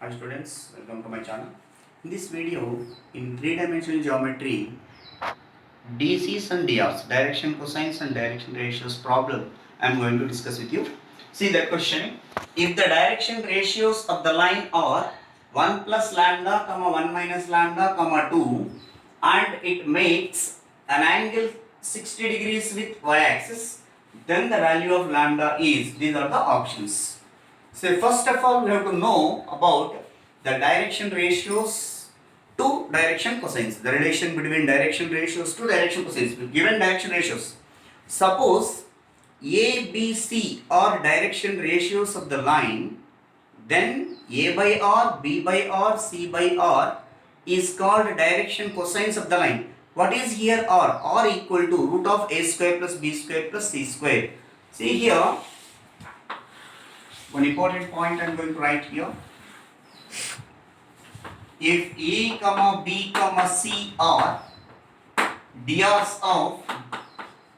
Hi students, welcome to my channel. In this video, in three-dimensional geometry, DCs and DRs, direction cosines and direction ratios problem, I am going to discuss with you. See that question. If the direction ratios of the line are 1 plus lambda, 1 minus lambda, 2, and it makes an angle 60 degrees with y-axis, then the value of lambda is, these are the options. So first of all, we have to know about the direction ratios to direction cosines. The relation between direction ratios to direction cosines. Given direction ratios, suppose A, B, C are direction ratios of the line, then A by R, B by R, C by R is called direction cosines of the line. What is here R? R equal to root of A square plus B square plus C square. See here, one important point I am going to write here. If A, B, C are DRs of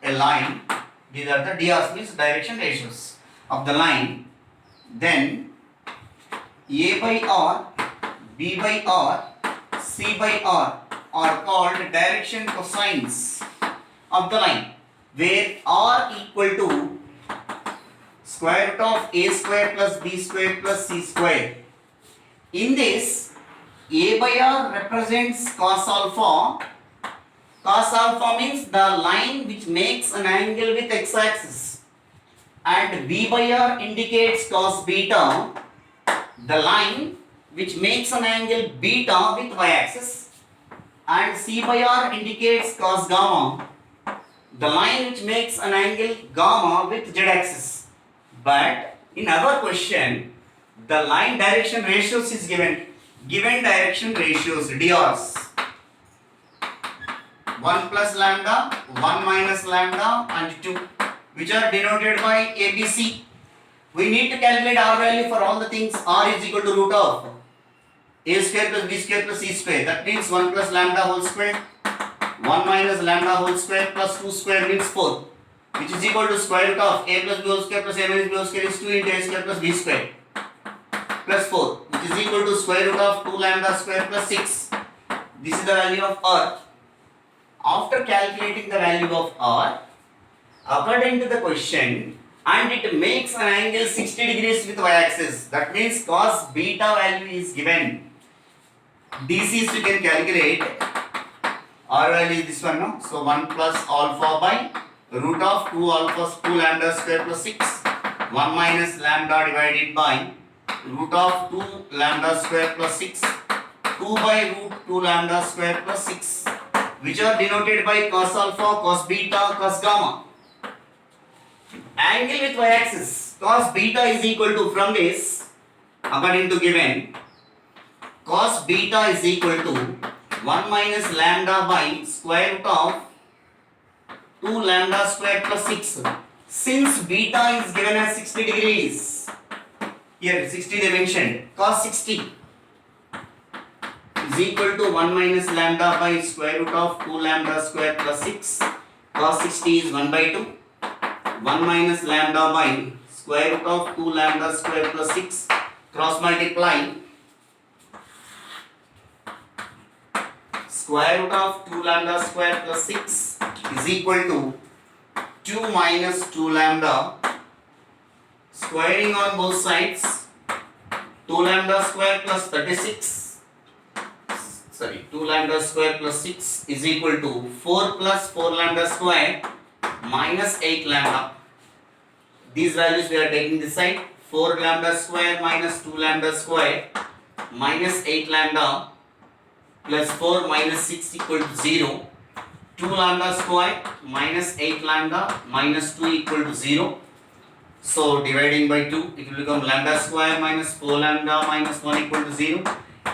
a line, these are the DRs means direction ratios of the line, then A by R, B by R, C by R are called direction cosines of the line, where R equal to square root of A square plus B square plus C square. In this, A by R represents cos alpha. Cos alpha means the line which makes an angle with x-axis, and B by R indicates cos beta, the line which makes an angle beta with y-axis, and C by R indicates cos gamma, the line which makes an angle gamma with z-axis. But in our question, the line direction ratios is given. Given direction ratios, DRs, 1 plus lambda, 1 minus lambda and 2, which are denoted by ABC. We need to calculate R value for all the things. R is equal to root of A square plus B square plus C square. That means 1 plus lambda whole square, 1 minus lambda whole square plus 2 square means 4, which is equal to square root of A plus B whole square plus A minus B whole square is 2 into A square plus B square plus 4, which is equal to square root of 2 lambda square plus 6. This is the value of R. After calculating the value of R, according to the question, and it makes an angle 60 degrees with y-axis, that means cos beta value is given. DCs you can calculate. R value is this one, no? So 1 plus alpha by root of 2 alpha 2 lambda square plus 6, 1 minus lambda divided by root of 2 lambda square plus 6, 2 by root 2 lambda square plus 6, which are denoted by cos alpha, cos beta, cos gamma. Angle with y-axis, cos beta is equal to, from this, according to given, cos beta is equal to 1 minus lambda by square root of 2 lambda square plus 6. Since beta is given as 60 degrees, here 60 they mentioned, cos 60 is equal to 1 minus lambda by square root of 2 lambda square plus 6. Cos 60 is 1 by 2. 1 minus lambda by square root of 2 lambda square plus 6. Cross multiply. Square root of 2 lambda square plus 6 is equal to 2 minus 2 lambda. Squaring on both sides. 2 lambda square plus 36. 2 lambda square plus 6 is equal to 4 plus 4 lambda square minus 8 lambda. These values we are taking this side. 4 lambda square minus 2 lambda square minus 8 lambda plus 4 minus 6 equal to 0. 2 lambda square minus 8 lambda minus 2 equal to 0. So dividing by 2, it will become lambda square minus 4 lambda minus 1 equal to 0.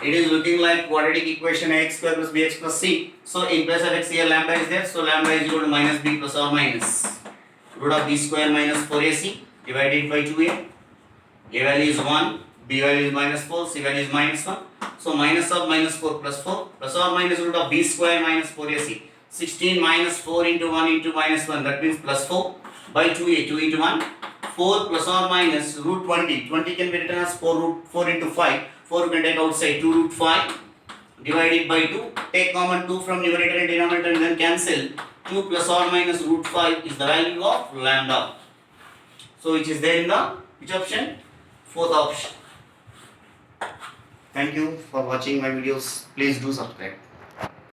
It is looking like quadratic equation ax square plus bx plus c. So in place of x here lambda is there. So lambda is equal to minus b plus or minus root of b square minus 4ac divided by 2a. A value is 1, b value is minus 4, c value is minus 1. So minus of minus 4 plus 4 plus or minus root of b square minus 4ac. 16 minus 4 into 1 into minus 1, that means plus 4 by 2a, 2 into 1. 4 plus or minus root 20. 20 can be written as 4 into 5. 4 you can take outside, 2 root 5 divided by 2, take common 2 from numerator and denominator and then cancel. 2 plus or minus root 5 is the value of lambda. So which is there in the which option? Fourth option. Thank you for watching my videos. Please do subscribe.